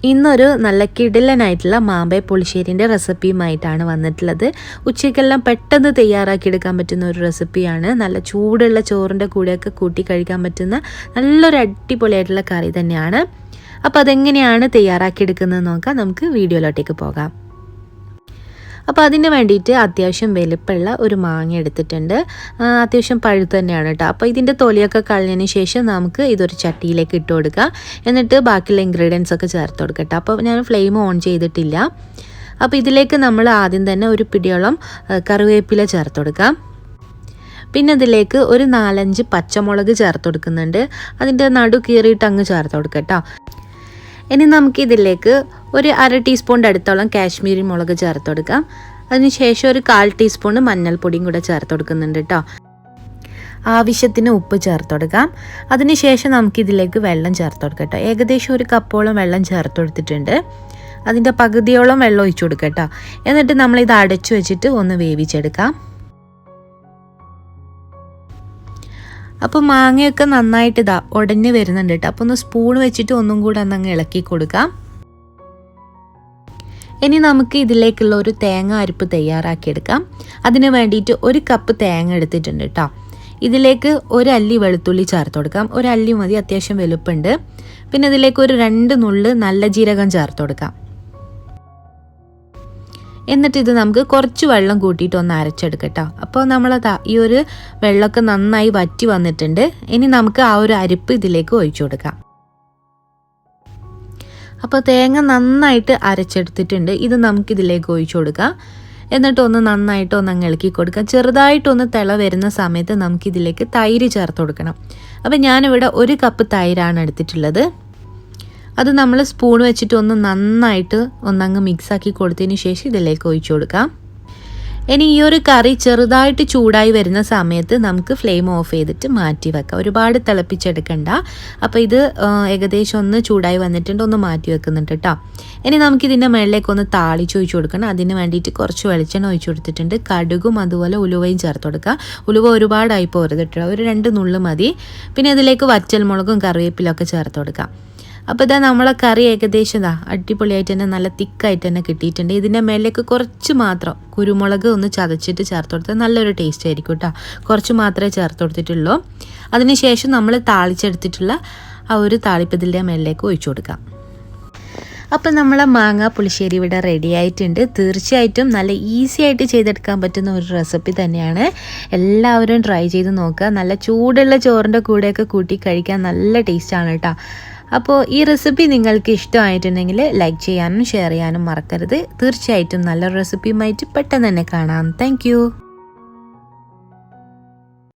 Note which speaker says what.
Speaker 1: ഇന്നൊരു നല്ല കിടിലനായിട്ടുള്ള മാമ്പഴ പുളിശ്ശേരിൻ്റെ റെസിപ്പിയുമായിട്ടാണ് വന്നിട്ടുള്ളത്. ഉച്ചയ്ക്കെല്ലാം പെട്ടെന്ന് തയ്യാറാക്കിയെടുക്കാൻ പറ്റുന്ന ഒരു റെസിപ്പിയാണ്. നല്ല ചൂടുള്ള ചോറിൻ്റെ കൂടെയൊക്കെ കൂട്ടി കഴിക്കാൻ പറ്റുന്ന നല്ലൊരു അടിപൊളിയായിട്ടുള്ള കറി തന്നെയാണ്. അപ്പോൾ അതെങ്ങനെയാണ് തയ്യാറാക്കിയെടുക്കുന്നത് നോക്കാം. നമുക്ക് വീഡിയോയിലോട്ടേക്ക് പോകാം. അപ്പോൾ അതിന് വേണ്ടിയിട്ട് അത്യാവശ്യം വലിപ്പമുള്ള ഒരു മാങ്ങ എടുത്തിട്ടുണ്ട്. അത്യാവശ്യം പഴുത്ത് തന്നെയാണ് കേട്ടോ. അപ്പോൾ ഇതിൻ്റെ തൊലിയൊക്കെ കളഞ്ഞതിന് ശേഷം നമുക്ക് ഇതൊരു ചട്ടിയിലേക്ക് ഇട്ട് കൊടുക്കാം. എന്നിട്ട് ബാക്കിയുള്ള ഇൻഗ്രീഡിയൻസ് ഒക്കെ ചേർത്ത് കൊടുക്കട്ടെ. അപ്പോൾ ഞാൻ ഫ്ലെയിം ഓൺ ചെയ്തിട്ടില്ല. അപ്പോൾ ഇതിലേക്ക് നമ്മൾ ആദ്യം തന്നെ ഒരു പിടിയോളം കറിവേപ്പില ചേർത്ത് കൊടുക്കാം. പിന്നെ ഇതിലേക്ക് ഒരു 4-5 പച്ചമുളക് ചേർത്ത് കൊടുക്കുന്നുണ്ട്. അതിൻ്റെ നടു കീറിയിട്ട് അങ്ങ് ചേർത്ത് കൊടുക്കട്ടോ. ഇനി നമുക്കിതിലേക്ക് ഒരു 1/2 ടീസ്പൂണിൻ്റെ അടുത്തോളം കാശ്മീരി മുളക് ചേർത്ത് കൊടുക്കാം. അതിനുശേഷം ഒരു 1/4 ടീസ്പൂൺ മഞ്ഞൾപ്പൊടിയും കൂടെ ചേർത്ത് കൊടുക്കുന്നുണ്ട് കേട്ടോ. ആവശ്യത്തിന് ഉപ്പ് ചേർത്ത് കൊടുക്കാം. അതിനുശേഷം നമുക്കിതിലേക്ക് വെള്ളം ചേർത്ത് കൊടുക്കാം കേട്ടോ. ഏകദേശം ഒരു കപ്പോളം വെള്ളം ചേർത്ത് കൊടുത്തിട്ടുണ്ട്. അതിൻ്റെ പകുതിയോളം വെള്ളം ഒഴിച്ചു കൊടുക്കാം കേട്ടോ. എന്നിട്ട് നമ്മളിത് അടച്ചു വെച്ചിട്ട് ഒന്ന് വേവിച്ചെടുക്കാം. അപ്പോൾ മാങ്ങയൊക്കെ നന്നായിട്ട് ഉടഞ്ഞ് വരുന്നുണ്ട് കേട്ടോ. അപ്പോൾ ഒന്ന് സ്പൂൺ വെച്ചിട്ട് ഒന്നും കൂടെ അങ്ങ് ഇളക്കി കൊടുക്കാം. ഇനി നമുക്ക് ഇതിലേക്കുള്ള ഒരു തേങ്ങ അരപ്പ് തയ്യാറാക്കിയെടുക്കാം. അതിന് വേണ്ടിയിട്ട് 1 കപ്പ് തേങ്ങ എടുത്തിട്ടുണ്ട് കേട്ടോ. ഇതിലേക്ക് 1 അല്ലി വെളുത്തുള്ളി ചേർത്ത് കൊടുക്കാം. 1 അല്ലി മതി, അത്യാവശ്യം വലുപ്പമുണ്ട്. പിന്നെ ഇതിലേക്ക് ഒരു 2 നുള്ള് നല്ല ജീരകം ചേർത്ത് കൊടുക്കാം. എന്നിട്ട് ഇത് നമുക്ക് കുറച്ച് വെള്ളം കൂട്ടിയിട്ട് ഒന്ന് അരച്ചെടുക്കട്ടോ. അപ്പോൾ നമ്മളതാ ഈ ഒരു വെള്ളമൊക്കെ നന്നായി വറ്റി വന്നിട്ടുണ്ട്. ഇനി നമുക്ക് ആ ഒരു അരപ്പ് ഇതിലേക്ക് ഒഴിച്ചു കൊടുക്കാം. അപ്പോൾ തേങ്ങ നന്നായിട്ട് അരച്ചെടുത്തിട്ടുണ്ട്. ഇത് നമുക്കിതിലേക്ക് ഒഴിച്ചു കൊടുക്കാം. എന്നിട്ട് ഒന്ന് നന്നായിട്ട് ഒന്ന് അങ്ങ് ഇളക്കി കൊടുക്കാം. ചെറുതായിട്ടൊന്ന് തിള വരുന്ന സമയത്ത് നമുക്കിതിലേക്ക് തൈര് ചേർത്ത് കൊടുക്കണം. അപ്പോൾ ഞാനിവിടെ 1 കപ്പ് തൈരാണ് എടുത്തിട്ടുള്ളത്. അത് നമ്മൾ സ്പൂൺ വെച്ചിട്ട് ഒന്ന് നന്നായിട്ട് ഒന്നങ്ങ് മിക്സാക്കി കൊടുത്തതിന് ശേഷം ഇതിലേക്ക് ഒഴിച്ചു കൊടുക്കാം. ഇനി ഈ ഒരു കറി ചെറുതായിട്ട് ചൂടായി വരുന്ന സമയത്ത് നമുക്ക് ഫ്ലെയിം ഓഫ് ചെയ്തിട്ട് മാറ്റി വെക്കാം. ഒരുപാട് തിളപ്പിച്ചെടുക്കണ്ട. അപ്പോൾ ഇത് ഏകദേശം ഒന്ന് ചൂടായി വന്നിട്ടുണ്ട്, ഒന്ന് മാറ്റി വെക്കുന്നുണ്ട് കേട്ടോ. ഇനി നമുക്കിതിൻ്റെ മുകളിലേക്ക് ഒന്ന് താളിച്ച് ഒഴിച്ചു കൊടുക്കണം. അതിന് വേണ്ടിയിട്ട് കുറച്ച് വെളിച്ചെണ്ണ ഒഴിച്ചു കൊടുത്തിട്ടുണ്ട്. കടുകും അതുപോലെ ഉലുവയും ചേർത്ത് കൊടുക്കുക. ഉലുവ ഒരുപാടായി പോരുത് കേട്ടോ, ഒരു 2 നുള്ള് മതി. പിന്നെ ഇതിലേക്ക് വറ്റൽമുളകും കറിവേപ്പിലൊക്കെ ചേർത്ത് കൊടുക്കാം. അപ്പോൾ ഇതാ നമ്മളെ കറി ഏകദേശം അടിപൊളിയായിട്ട് തന്നെ നല്ല തിക്കായിട്ട് തന്നെ കിട്ടിയിട്ടുണ്ട്. ഇതിൻ്റെ മേലേക്ക് കുറച്ച് മാത്രം കുരുമുളക് ഒന്ന് ചതച്ചിട്ട് ചേർത്ത് കൊടുത്താൽ നല്ലൊരു ടേസ്റ്റ് ആയിരിക്കും കേട്ടോ. കുറച്ച് മാത്രമേ ചേർത്ത് കൊടുത്തിട്ടുള്ളൂ. അതിനുശേഷം നമ്മൾ താളിച്ചെടുത്തിട്ടുള്ള ആ ഒരു താളിപ്പതിൻ്റെ മേലേക്ക് ഒഴിച്ചു കൊടുക്കാം. അപ്പോൾ നമ്മളെ മാങ്ങ പുളിശ്ശേരി ഇവിടെ റെഡി ആയിട്ടുണ്ട്. തീർച്ചയായിട്ടും നല്ല ഈസി ആയിട്ട് ചെയ്തെടുക്കാൻ പറ്റുന്ന ഒരു റെസിപ്പി തന്നെയാണ്. എല്ലാവരും ട്രൈ ചെയ്ത് നോക്കുക. നല്ല ചൂടുള്ള ചോറിൻ്റെ കൂടെയൊക്കെ കൂട്ടി കഴിക്കാൻ നല്ല ടേസ്റ്റാണ് കേട്ടോ. അപ്പോൾ ഈ റെസിപ്പി നിങ്ങൾക്ക് ഇഷ്ടമായിട്ടുണ്ടെങ്കിൽ ലൈക്ക് ചെയ്യാനും ഷെയർ ചെയ്യാനും മറക്കരുത്. തീർച്ചയായിട്ടും നല്ലൊരു റെസിപ്പിയുമായിട്ട് പെട്ടെന്ന് തന്നെ കാണാം. താങ്ക്